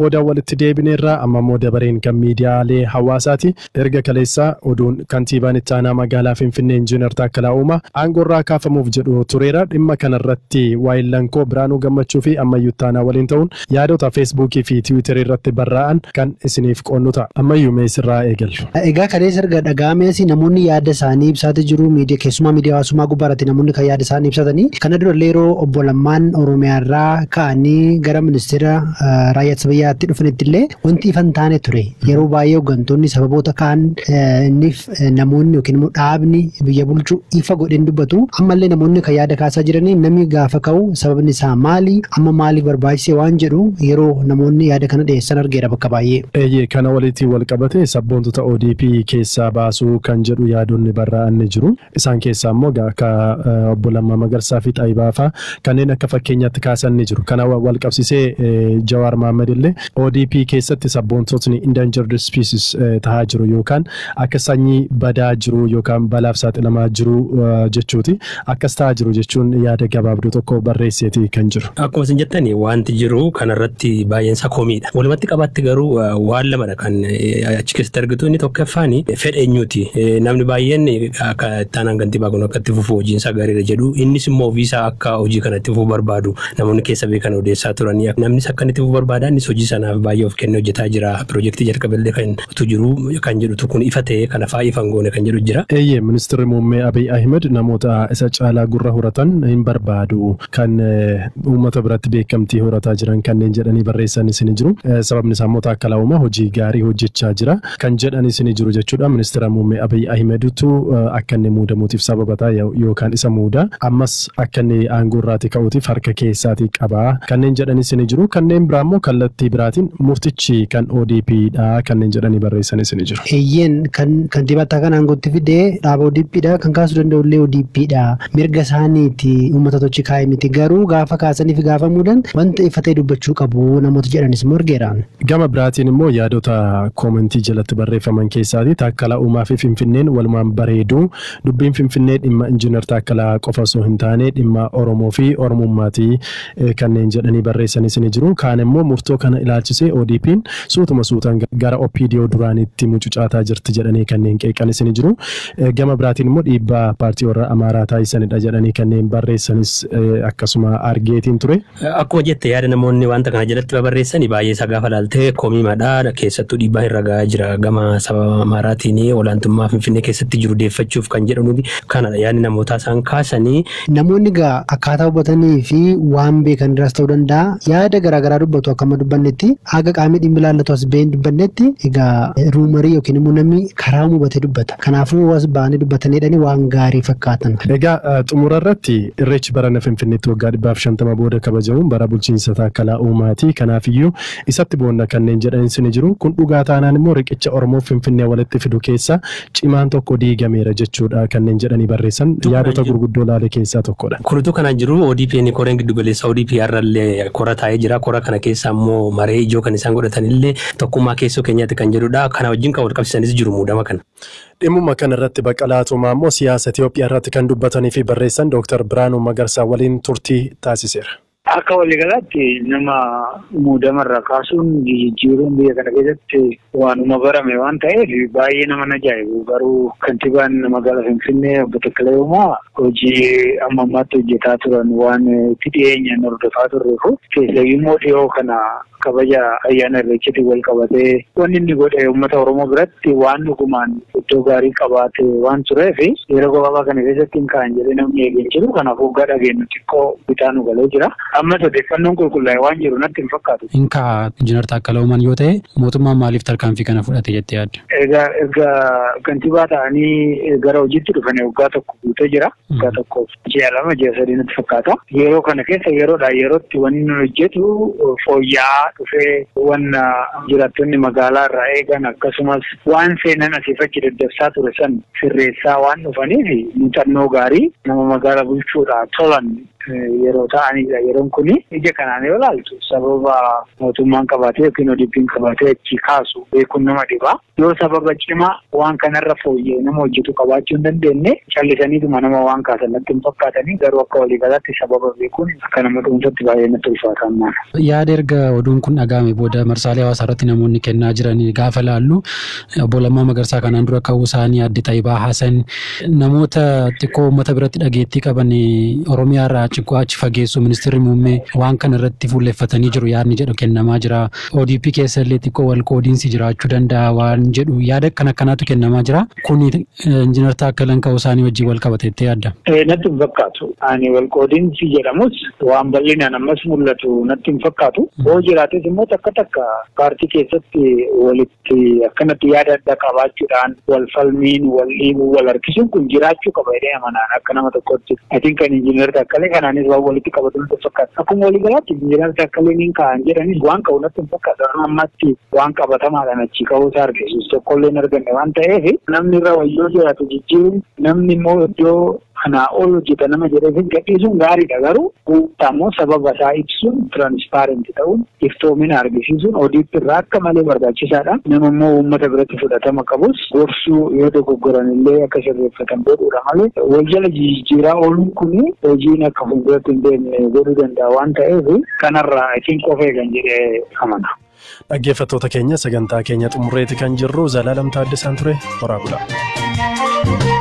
Oda walitti deebineerraa amma immoo dabareen kan miidiyaalee hawaasaati. Erga kaleessaa oduun kantiibaan itti aanaa magaalaa Finfinnee Injiner Taakkalaa Uumaa aangoorraa kaafamuuf jedhu tureera. Dhimma kanarratti waayillan koo Biraanuu Gammachuu fi ammayyuu itti aanaa waliin ta'uun yaadota Feesbuukii fi Tiwiitarii irratti barraa'an kan isiniif qoonnu ta'a. Ammayyuu meesirraa eegallu. Egaa kaleessa erga dhaga'amees namoonni yaada isaanii ibsaati jiru. Keessumaa miidiyaa hawaasummaa gubbaarratti namoonni kan yaada isaanii ibsatanii kana dura yeroo obbo Lammaan Oromiyaarraa ka'anii gara ministeera raayyaa atti dhufanitti wanti ifan taane ture yeroo baay'ee hooggantoonni sababoota kaan inniif namoonni yookiin immoo dhaabni biyya bulchuu ifa godheen dubbatu ammallee namoonni kan yaada kaasaa jiranii namni gaafa ka'u sababni isaa maali amma maaliif barbaachisee waan jedhu yeroo namoonni yaada kana dhiyeessan argeera bakka baay'ee. Kana walitti wal qabate sabboontota ODP keessaa baasuu kan jedhu yaadonni barraa'an ni jiru. Isaan keessaa immoo akka obbo Lammaa Magarsaa fi Xaayibaa kanneen akka fakkeenyaatti kaasan ni jiru. Kana wal qabsisee Jawaar Mohaammed illee ODP keessatti sabboontotni endangered species tahaa jiru yookaan akka sanyii badaa jiru yookaan balaaf saaxilamaa jiru jechuuti. Akkas tahaa jiru jechuun yaada gabaabduu tokko barreesseeti kan jiru. Akkuma isin jettani wanti jiru kanarratti baay'een isaa komiidha. Walumatti qabaatti garuu waan lamadha kan achi keessatti argitu inni tokkoffaani fedheenyuuti. Namni baay'een akka taanaan kantiibaa kun akka itti fufuu hojiinsaa gaariidha jedhu innis immoo ofiisaa akka hojii kanatti fufuu barbaadu namoonni keessa beekan odeessaa turanii namnis akka itti fufuu barbaada innis hojii sanaaf baay'ee of kennee hojjetaa jira. Piroojeektii jalqabeellee kan utuu jiru kan jedhutu kun ifa ta'ee kana fa'aa ifan goone kan jedhu jira. Ministeerri muummee Abiy Ahmed namoota isa caalaa gurra horatan hin barbaadu kan uummata biratti beekamtii horataa jiran kanneen jedhanii barreessan isin jiru. Sababni isaa immoo Taakkalaa Uumaa hojii gaarii hojjechaa jira kan jedhan isin jiru jechuudha. Ministeera muummee Abiy Ahmedtu akka inni muudamuutiif sababataa yookaan isa muuda ammas akka inni aangoorraati ka'uutiif harka keessaatii qabaa kanneen jedhan isin jiru. Kanneen biraa immoo kallattii biraatiin murtichi kan ODP dha kanneen jedhanii barreessan isin jiru. Eeyyeen kan dibataa kan aangootti fidee dhaaba ODP dha kan kaasuu danda'u illee ODP dha. Mirga isaaniiti uummata tochi kaa'e miti garuu gaafa kaasanii fi gaafa muudan wanta ifa ta'e dubbachuu qabu namoota jedhanis immoo argeeraan. Gama biraatiin immoo yaadota koomentii jalatti barreeffaman keessaati Taakkalaa Uumaa fi Finfinneen walumaan bareedu dubbiin Finfinnee dhimma Injiner Taakkalaa qofa osoo hin taane dhimma Oromoo fi Oromummaatii kanneen jedhanii barreessan isin jiru. Kaan immoo murtoo kana ilaalchisee ODP'n suutuma suutaan gara OPDO duraanitti mucucaataa jirti jedhanii kanneen qeeqan isin jiru. Gama biraatiin immoo dhiibbaa paartii warra Amaaraa taasisanidha jedhanii kanneen barreessanis akkasuma argeetiin ture. Akkuma jette yaada namoonni wanta kana jalatti barreessanii baay'ee isaa gaafa ilaalte komiimadha. Keessattuu dhiibbaa irra gahaa jira gama saba Amaaraatiin olaantummaa Finfinnee keessatti jiru deeffachuuf kan jedhamu kanadha yaadni namoota isaan kaasanii. Namoonni akkaataa hubatanii fi waan beekan irraas ta'uu danda'a yaada garaagaraa dubbatu akkama dubbannetti haga qaamni dhimmi ilaallatu as ba'een dubbannetti egaa ruumarii yookiin immoo namni karaa hubatee dubbata. Kanaafuu as ba'anii dubbatanidhani waan gaarii fakkaatan. Egaa xumura irratti irreechi barana Finfinneetti waggaa 150 booda kabajamuun bara bulchiinsa Taakkalaa Uumaati. Kanaafiyyuu isatti boonna kanneen jedhan isin jiru. Kun dhugaa taanaan immoo riqicha Oromoo Finfinnee walitti fidu keessa cimaan tokko diigameera jechuudha kanneen jedhanii barreessan yaadota gurguddoo laalee keessaa tokkodha. Kunuutu kanaan jiru ODP'n koreen giddu galeessa ODP har'allee kora taa'ee jira. Kora kana keessa immoo maree ijoo kan isaan godhatanillee tokkummaa keessoo keenyaatti kan jedhudha. Kana wajjin kan wal qabsiisanis jiru muudama kana. Dhimma kana irratti Baqqalaatumaa immoo siyaasa Itoophiyaa irratti kan dubbatanii fi barreessan Dr. Biraanuu Magarsaa waliin turtii taasiseera. Akka waliigalaatti nama muudamarraa kaasuun jijjiiruun biyya kana keessatti waanuma barame waan ta'eef baay'ee nama ajaa'ibu. Garuu kantiibaan magaalaa Finfinnee obbo Taakkalaa Uumaa hojii amma ammaatti hojjetaa turan waan itti dhiyeenyaan hordofaa turreefu keessaayyuu immoo dhiyoo kana kabaja ayyaana irreechaatti wal qabatee wanni inni godhe uummata Oromoo biratti waan dhugumaan iddoo gaarii qabaate waan tureef yeroo gabaabaa kana keessatti hin kaa'an jedhee namni eegeen jiru. Kanaafuu hoggaa dhageenyu xiqqoo bitaa nu galee jira. Amma odeeffannoon qulqullaa'e waan jiru natti hin fakkaatu. Inka Injiner Taakkalaa Uumaan yoo ta'e mootummaan maaliif tarkaanfii kana fudhate jettee yaadda? Egaa kantiibaa ta'anii gara hojiitti dhufanii waggaa tokko guutee jira. Waggaa tokkoof ji'a 2 ji'a 3 natti fakkaata. Yeroo kana keessa yeroodhaa yerootti wanni nu hojjetu fooyya'aa dhufee waan jiraattonni magaalaa irraa eegan akkasumas waan seenan asii fachi daddabsaa ture san sirreessaa waan dhufaniif muuxannoo gaarii nama magaalaa bulchuudhaa tolan yeroo ta'anidha. Yeroon kuni ija kanaan yoo ilaaltu sababa mootummaan qabaatee yookiin ODP'n qabaatee achi kaasu beekuun nama dhiba. Yoo sababa cimaa waan kanarra fooyyee nama hojjetu qabaachuu hin dandeenye callisaniituma nama waan kaasan natti hin fakkaatanii garuu akka waliigalaatti sababa beekuun akka nama dhuunfatti baay'ee natti ulfaata ammaa. Yaada erga oduun kun dhaga'ame booda marsaalee hawaasaa irratti namoonni kennaa jiran gaafa laallu obbo Lammaa Magarsaa kanaan dura ka'uu isaanii adde Xaayibaa Haasan namoota xiqqoo uummata biratti dhageettii qaban Oromiyaa irraa achi fageessu ministeerri muummee waan kana irratti fuulleeffatanii jiru yaadni jedhu kennamaa jira. ODP keessa illee xiqqoo wal qoodiinsi jiraachuu danda'a waan jedhu yaada akkanaatu kennamaa jira. Kun Injiinar Taakkalaan ka'uu isaanii wajjin wal qabateettee yaadda? Natti hin fakkaatu. Ani wal qoodiinsi jedhamus waan bal'inaan ammas mul'atu natti hin fakkaatu. Hoo jiraates immoo takka paartii keessatti walitti akkanatti yaada adda qabaachuudhaan wal falmiin wal dhiibuu wal harkisuun kun jiraachuu qaba jedhee amanaan akka nama tokkotti. Atiin kan Injiinar Taakkalee kanaanis waan walitti qabatu natti fakkaata. Akkuma waliigalaatti Injiinar Taakkaleen hin ka'an jedhanis waan ka'u natti hin fakkaata. Ammatti waan qabatamaadhaan achi ka'uu isaa argisiisu tokkollee hin arganne waan ta'eef namni irra wayyoo jiraatu jijjiiruun namni immoo iddoo kanaa ol hojjeta nama jedhee gadhiisuun gaariidha. Garuu guuttaammoo sababa isaa ibsuun tiraanspaarenti ta'uun iftoomina argisiisuun ODP irraa akka malee barbaachisaadha. Nama immoo uummata biratti fudhatama qabus gorsuu yoo dogoggoran illee akka sirreeffatan godhuudha malee wal jala jijjiiraa ooluun kuni hojiin akka fuulduratti hin deemne godhuu danda'a waan ta'eef kanarraa isin qofee kan jedhee amana. Dhaggeeffattoota keenya sagantaa keenya xumurreeti kan jirru Zalaalam Taaddasaan ture. Horaa bulaa.